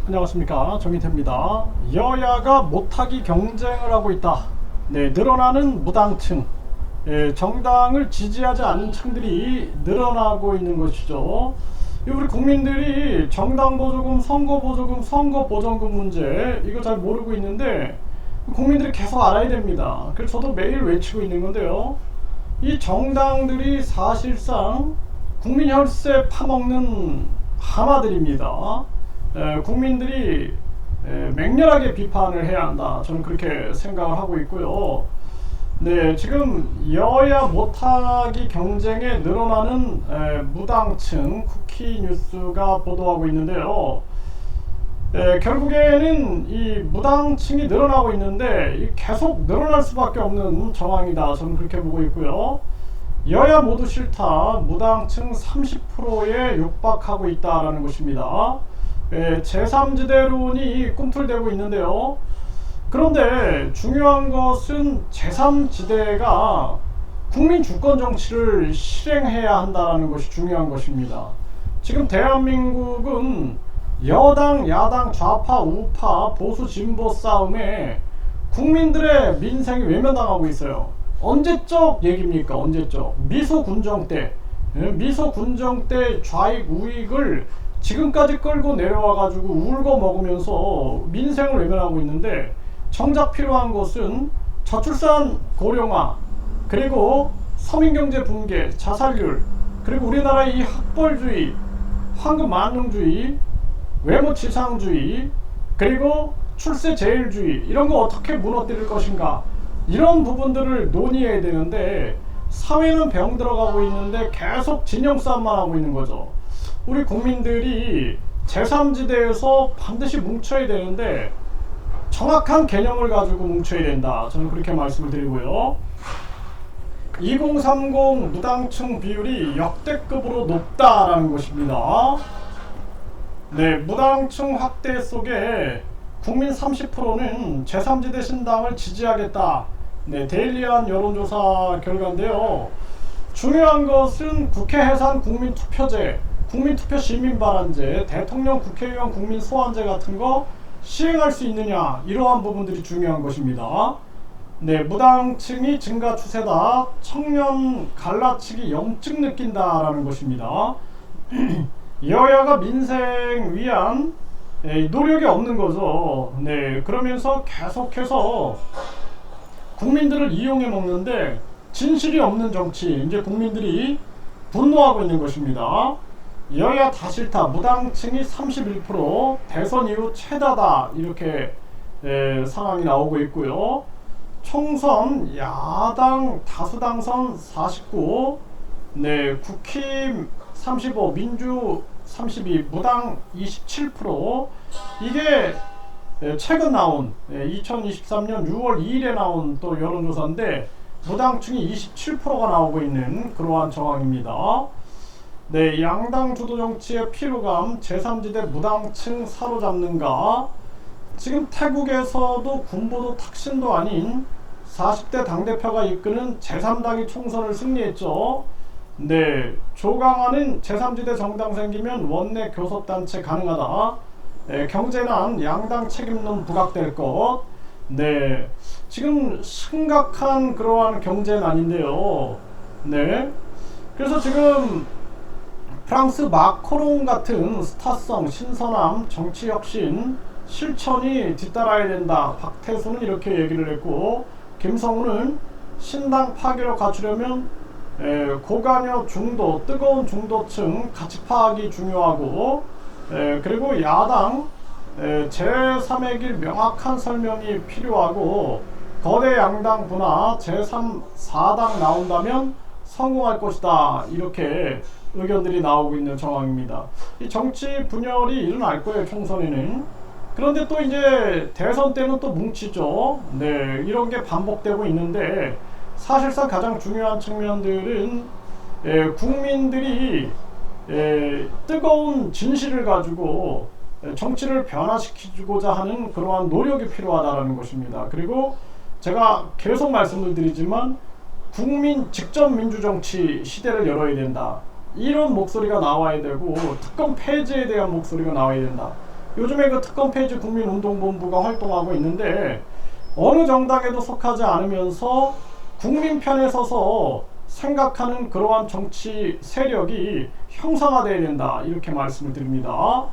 안녕하십니까, 정의태입니다. 여야가 못하기 경쟁을 하고 있다. 네, 늘어나는 무당층, 정당을 지지하지 않는 층들이 늘어나고 있는 것이죠. 우리 국민들이 정당 보조금, 선거 보조금, 선거 보전금 문제 이거 잘 모르고 있는데 국민들이 계속 알아야 됩니다. 그래서 저도 매일 외치고 있는 건데요. 이 정당들이 사실상 국민 혈세 파먹는 하마들입니다. 국민들이 맹렬하게 비판을 해야 한다. 저는 그렇게 생각을 하고 있고요. 네, 지금 여야 못하기 경쟁에 늘어나는 무당층 쿠키뉴스가 보도하고 있는데요. 결국에는 이 무당층이 늘어나고 있는데 계속 늘어날 수밖에 없는 정황이다. 저는 그렇게 보고 있고요. 여야 모두 싫다. 무당층 30%에 육박하고 있다라는 것입니다. 제3지대론이 꿈틀대고 있는데요. 그런데 중요한 것은 제3지대가 국민 주권 정치를 실행해야 한다는 것이 중요한 것입니다. 지금 대한민국은 여당, 야당, 좌파, 우파, 보수, 진보 싸움에 국민들의 민생이 외면당하고 있어요. 언제적 얘기입니까? 언제적? 미소 군정 때, 미소 군정 때 좌익 우익을 지금까지 끌고 내려와 가지고 울고 먹으면서 민생을 외면하고 있는데, 정작 필요한 것은 저출산 고령화, 그리고 서민경제 붕괴, 자살률, 그리고 우리나라의 이 학벌주의, 황금 만능주의, 외모지상주의, 그리고 출세 제일주의, 이런 거 어떻게 무너뜨릴 것인가, 이런 부분들을 논의해야 되는데 사회는 병들어가고 있는데 계속 진영 싸움만 하고 있는 거죠. 우리 국민들이 제3지대에서 반드시 뭉쳐야 되는데 정확한 개념을 가지고 뭉쳐야 된다. 저는 그렇게 말씀을 드리고요. 2030 무당층 비율이 역대급으로 높다라는 것입니다. 네, 무당층 확대 속에 국민 30%는 제3지대 신당을 지지하겠다. 네, 데일리한 여론조사 결과인데요. 중요한 것은 국회 해산 국민투표제, 국민투표 시민발언제, 대통령 국회의원 국민소환제 같은 거 시행할 수 있느냐, 이러한 부분들이 중요한 것입니다. 네, 무당층이 증가 추세다. 청년 갈라치기 염증 느낀다라는 것입니다. 여야가 민생 위한 노력이 없는 거죠. 네, 그러면서 계속해서 국민들을 이용해 먹는데 진실이 없는 정치, 이제 국민들이 분노하고 있는 것입니다. 여야 다 싫다. 무당층이 31%, 대선 이후 최다다, 이렇게 상황이 나오고 있고요. 총선 야당 다수 당선 49, 네, 국힘 35, 민주 32, 무당 27%. 이게 최근 나온 2023년 6월 2일에 나온 또 여론조사인데 무당층이 27%가 나오고 있는 그러한 정황입니다. 네, 양당 주도 정치의 피로감, 제3지대 무당층 사로잡는가. 지금 태국에서도 군부도 탁신도 아닌 40대 당대표가 이끄는 제3당이 총선을 승리했죠. 네, 조강하는 제3지대 정당 생기면 원내 교섭단체 가능하다. 경제난 양당 책임론 부각될 것. 네, 지금 심각한 그러한 경제난인데요. 네, 그래서 지금 프랑스 마크롱 같은 스타성, 신선함, 정치혁신, 실천이 뒤따라야 된다. 박태수는 이렇게 얘기를 했고, 김성훈은 신당 파괴로 갖추려면 고관여 중도, 뜨거운 중도층 가치 파악이 중요하고, 그리고 야당 제3의 길 명확한 설명이 필요하고, 거대 양당 분화 제3, 4당 나온다면 성공할 것이다. 이렇게 의견들이 나오고 있는 정황입니다. 이 정치 분열이 일어날 거예요, 총선에는. 그런데 또 이제 대선 때는 또 뭉치죠. 네, 이런 게 반복되고 있는데 사실상 가장 중요한 측면들은 국민들이 뜨거운 진실을 가지고 정치를 변화시키고자 하는 그러한 노력이 필요하다는 것입니다. 그리고 제가 계속 말씀을 드리지만 국민 직접 민주정치 시대를 열어야 된다. 이런 목소리가 나와야 되고, 특검 폐지에 대한 목소리가 나와야 된다. 요즘에 그 특검 폐지 국민운동본부가 활동하고 있는데 어느 정당에도 속하지 않으면서 국민 편에 서서 생각하는 그러한 정치 세력이 형성화되어야 된다, 이렇게 말씀을 드립니다.